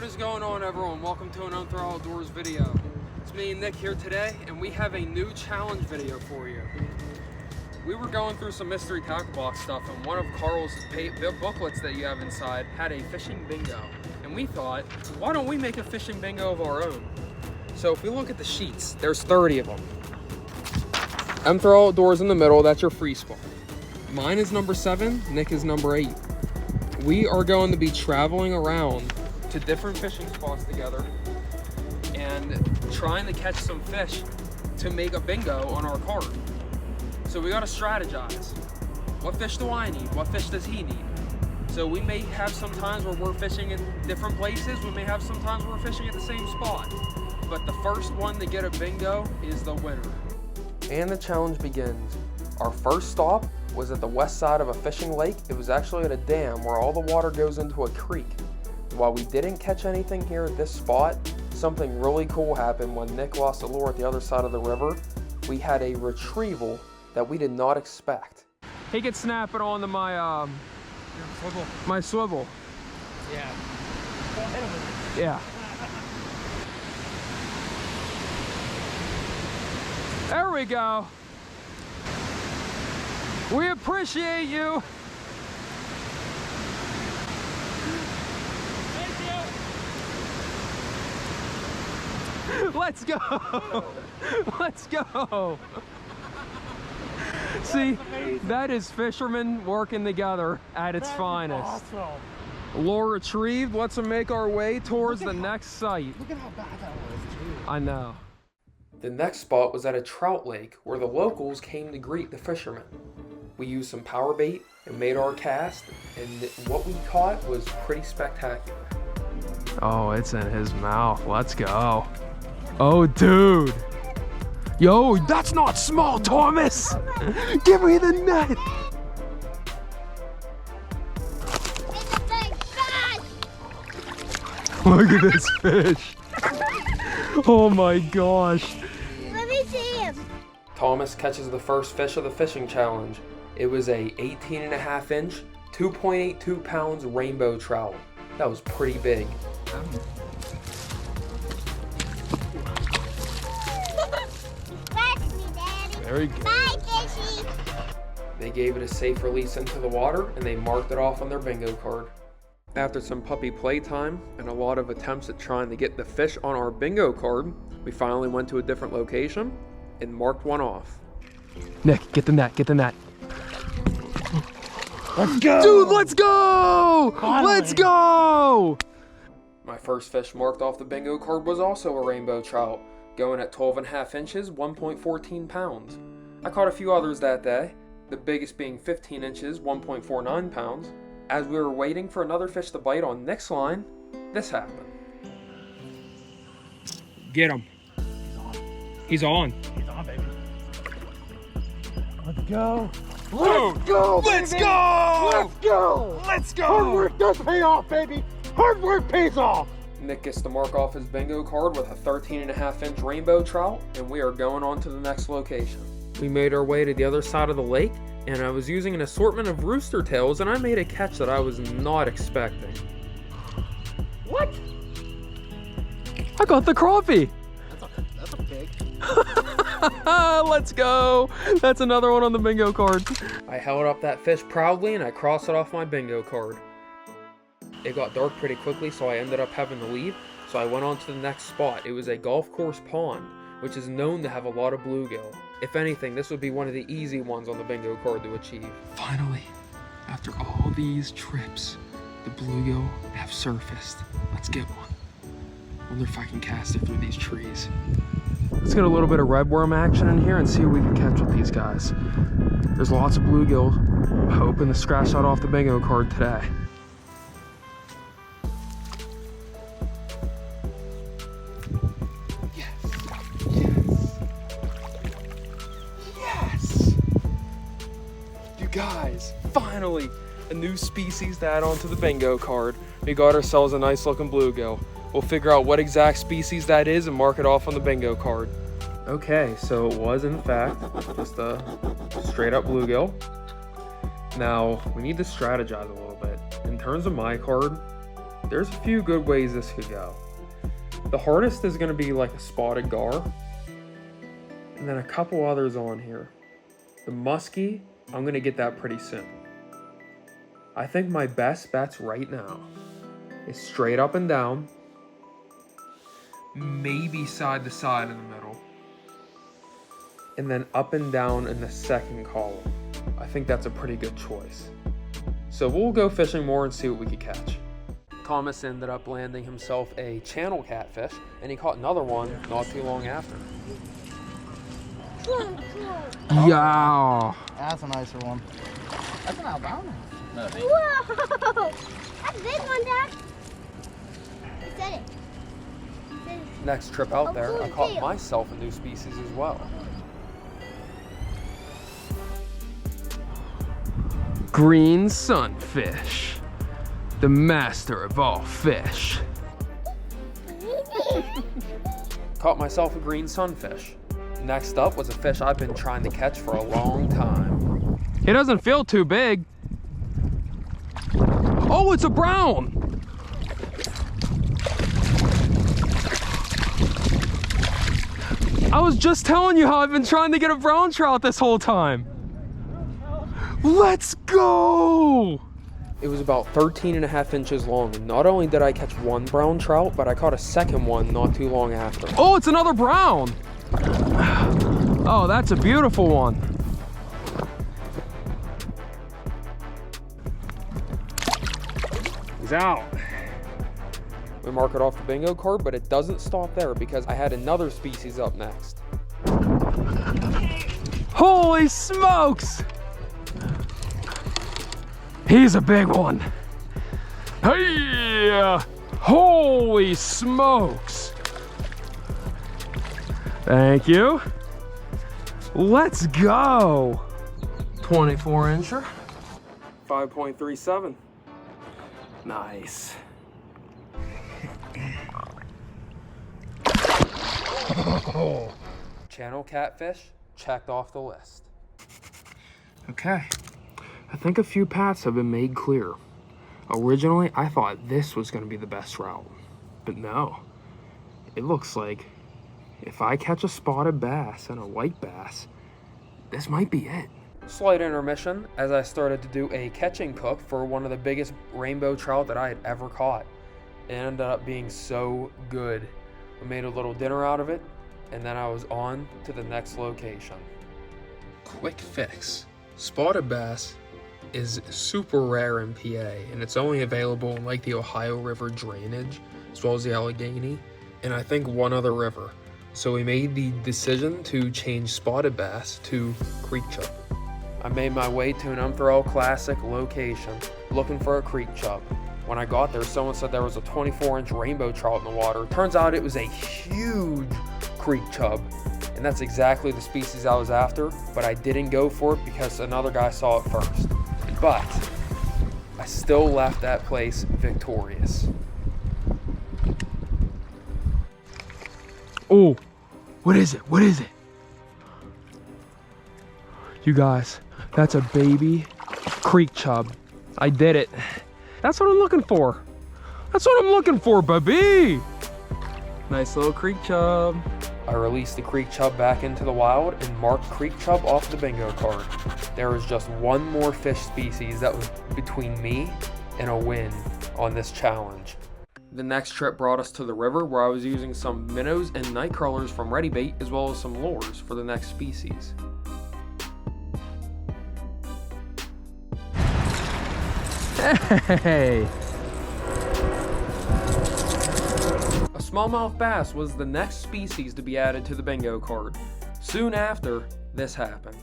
What is going on, everyone? Welcome to an Unthrow Outdoors video. It's me and Nick here today, and we have a new challenge video for you. We were going through some mystery tackle box stuff, and one of Carl's booklets that you have inside had a fishing bingo. And we thought, why don't we make a fishing bingo of our own? So if we look at the sheets, there's 30 of them. Unthrow Outdoors in the middle, that's your free spot. Mine is number 7, Nick is number 8. We are going to be traveling around to different fishing spots together and trying to catch some fish to make a bingo on our card. So we gotta strategize. What fish do I need? What fish does he need? So we may have some times where we're fishing in different places. We may have some times where we're fishing at the same spot. But the first one to get a bingo is the winner. And the challenge begins. Our first stop was at the west side of a fishing lake. It was actually at a dam where all the water goes into a creek. While we didn't catch anything here at this spot, something really cool happened when Nick lost a lure at the other side of the river. We had a retrieval that we did not expect. He could snap it onto my swivel. My swivel. Yeah. Don't hit him with it. Yeah. There we go. We appreciate you. Let's go! Let's go! See, that is fishermen working together at its finest. Awesome. Lure retrieved. Let's make our way towards the next site. Look at how bad that was, too. I know. The next spot was at a trout lake where the locals came to greet the fishermen. We used some power bait and made our cast, and what we caught was pretty spectacular. Oh, it's in his mouth. Let's go. Oh, dude. Yo, that's not small, Thomas. Give me the net. Look at this fish. Oh my gosh. Let me see him. Thomas catches the first fish of the fishing challenge. It was a 18.5 inch, 2.82 pounds rainbow trout. That was pretty big. Very good. Bye, fishy. They gave it a safe release into the water and they marked it off on their bingo card. After some puppy playtime and a lot of attempts at trying to get the fish on our bingo card, we finally went to a different location and marked one off. Nick, get the net, get the net. Let's go! Dude, let's go! Finally. Let's go! My first fish marked off the bingo card was also a rainbow trout, going at 12.5 inches, 1.14 pounds. I caught a few others that day, the biggest being 15 inches, 1.49 pounds. As we were waiting for another fish to bite on Nick's line, this happened. Get him. He's on. He's on. He's on, baby. Let's go. Let's go, baby. Let's go! Let's go! Let's go! Hard work does pay off, baby! Hard work pays off! Nick gets to mark off his bingo card with a 13.5 inch rainbow trout, and we are going on to the next location. We made our way to the other side of the lake, and I was using an assortment of rooster tails, and I made a catch that I was not expecting. What? I got the crappie! That's a pig. Let's go! That's another one on the bingo card. I held up that fish proudly, and I crossed it off my bingo card. It got dark pretty quickly, so I ended up having to leave, so I went on to the next spot. It was a golf course pond, which is known to have a lot of bluegill. If anything, this would be one of the easy ones on the bingo card to achieve. Finally, after all these trips, the bluegill have surfaced. Let's get one. Wonder if I can cast it through these trees. Let's get a little bit of redworm action in here and see what we can catch with these guys. There's lots of bluegill. I'm hoping to scratch that off the bingo card today. Guys, finally a new species to add onto the bingo card. We got ourselves a nice looking bluegill. We'll figure out what exact species that is and mark it off on the bingo card. Okay, so it was in fact just a straight up bluegill. Now we need to strategize a little bit. In terms of my card, there's a few good ways this could go. The hardest is going to be like a spotted gar, and then a couple others on here. The muskie, I'm going to get that pretty soon. I think my best bets right now is straight up and down, maybe side to side in the middle, and then up and down in the second column. I think that's a pretty good choice. So we'll go fishing more and see what we can catch. Thomas ended up landing himself a channel catfish, and he caught another one not too long after. Yeah. That's a nicer one. That's an albino. Whoa! That's a big one, Dad. He said it. Next trip out there, I caught myself a new species as well. Green sunfish, the master of all fish. Caught myself a green sunfish. Next up was a fish I've been trying to catch for a long time. He doesn't feel too big. Oh, it's a brown. I was just telling you how I've been trying to get a brown trout this whole time. Let's go! It was about 13.5 inches long, and not only did I catch one brown trout, but I caught a second one not too long after. Oh, it's another brown! Oh, that's a beautiful one. He's out. We mark it off the bingo card, but it doesn't stop there because I had another species up next. Holy smokes! He's a big one. Hey! Holy smokes! Thank you. Let's go. 24 incher. 5.37. Nice. Channel catfish checked off the list. Okay. I think a few paths have been made clear. Originally, I thought this was going to be the best route, but no. It looks like if I catch a spotted bass and a white bass, this might be it. Slight intermission as I started to do a catching cook for one of the biggest rainbow trout that I had ever caught. It ended up being so good. I made a little dinner out of it, and then I was on to the next location. Quick fix. Spotted bass is super rare in PA, and it's only available in like the Ohio River drainage, as well as the Allegheny, and I think one other river. So we made the decision to change spotted bass to creek chub. I made my way to an Umphrell Classic location, looking for a creek chub. When I got there, someone said there was a 24-inch rainbow trout in the water. Turns out it was a huge creek chub, and that's exactly the species I was after, but I didn't go for it because another guy saw it first. But I still left that place victorious. Oh, what is it? What is it? You guys, that's a baby creek chub. I did it. That's what I'm looking for. That's what I'm looking for, baby. Nice little creek chub. I released the creek chub back into the wild and marked creek chub off the bingo card. There was just one more fish species that was between me and a win on this challenge. The next trip brought us to the river where I was using some minnows and night crawlers from Ready Bait as well as some lures for the next species. Hey! A smallmouth bass was the next species to be added to the bingo card. Soon after, this happened.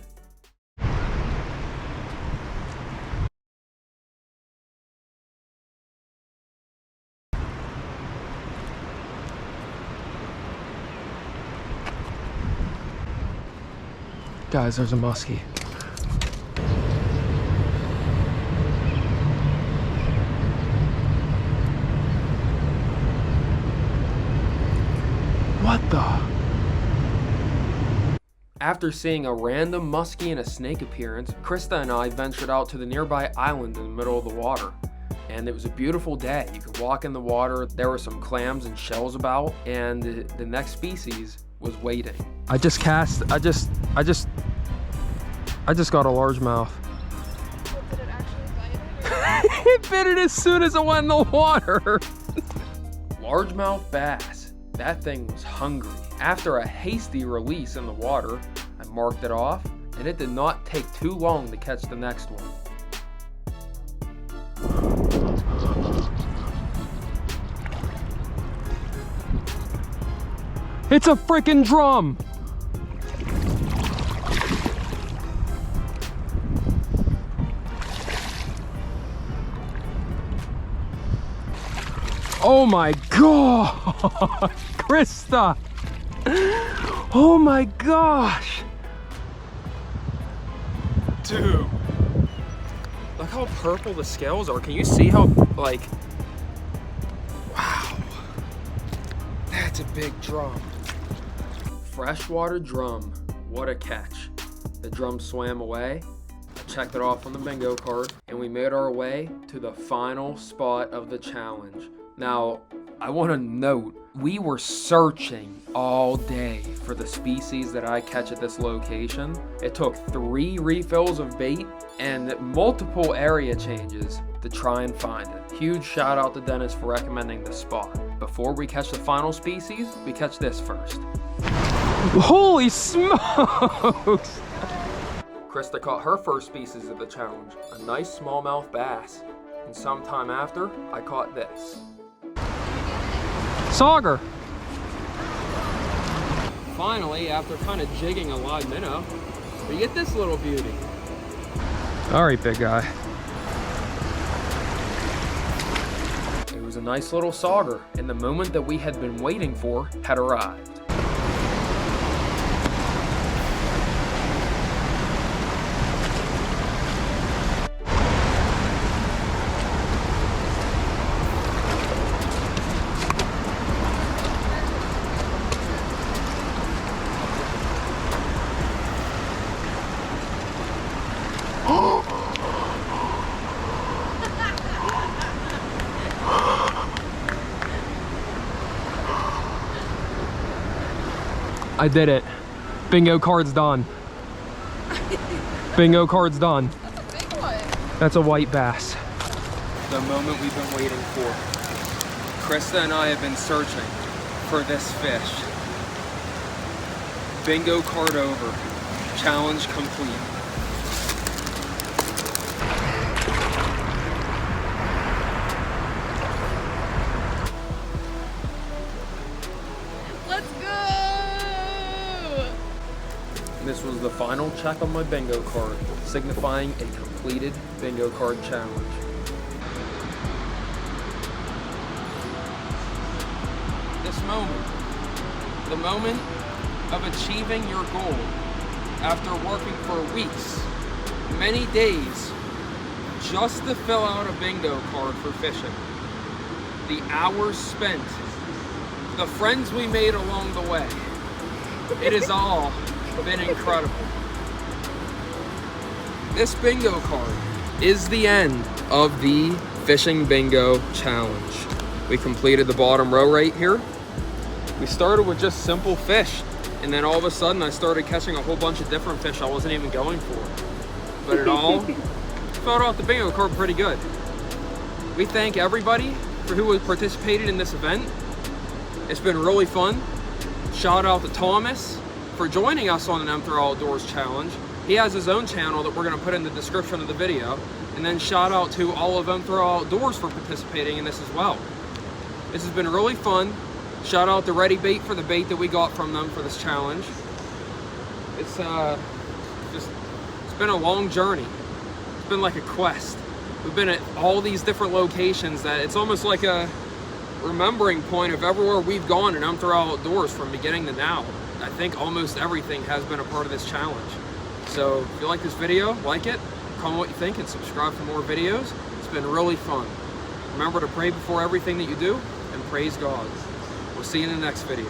Guys, there's a muskie. What the? After seeing a random muskie and a snake appearance, Krista and I ventured out to the nearby island in the middle of the water. and it was a beautiful day. You could walk in the water, there were some clams and shells about, and the next species was waiting. I just got a largemouth. Did it actually bite it? It bit it as soon as it went in the water. Largemouth bass. That thing was hungry. After a hasty release in the water, I marked it off, and it did not take too long to catch the next one. It's a freaking drum! Oh my god! Krista! Oh my gosh! Dude! Look how purple the scales are. Can you see how, like... Wow. That's a big drum. Freshwater Drum. What a catch. The drum swam away. I checked it off on the bingo card, and we made our way to the final spot of the challenge. Now, I want to note, we were searching all day for the species that I catch at this location. It took 3 refills of bait and multiple area changes to try and find it. Huge shout out to Dennis for recommending this spot. Before we catch the final species, we catch this first. Holy smokes! Krista caught her first species of the challenge, a nice smallmouth bass. And sometime after, I caught this. Sauger! Finally, after kind of jigging a live minnow, we get this little beauty. All right, big guy. It was a nice little sauger, and the moment that we had been waiting for had arrived. I did it. Bingo card's done. Bingo card's done. That's a big one. That's a white bass. The moment we've been waiting for. Krista and I have been searching for this fish. Bingo card over. Challenge complete. Let's go! This was the final check on my bingo card, signifying a completed bingo card challenge. This moment, the moment of achieving your goal after working for weeks, many days, just to fill out a bingo card for fishing. The hours spent, the friends we made along the way. It has all been incredible. This bingo card is the end of the fishing bingo challenge. We completed the bottom row right here. We started with just simple fish, and then all of a sudden I started catching a whole bunch of different fish I wasn't even going for. But it all filled out the bingo card pretty good. We thank everybody for who has participated in this event. It's been really fun. Shout out to Thomas for joining us on an M Through Outdoors challenge. He has his own channel that we're going to put in the description of the video. And then shout out to all of M Through Outdoors for participating in this as well. This has been really fun. Shout out to Ready Bait for the bait that we got from them for this challenge. It's been a long journey. It's been like a quest. We've been at all these different locations that it's almost like a remembering point of everywhere we've gone in M Through Outdoors from beginning to now. I think almost everything has been a part of this challenge. So if you like this video, like it, comment what you think, and subscribe for more videos. It's been really fun. Remember to pray before everything that you do, and praise God. We'll see you in the next video.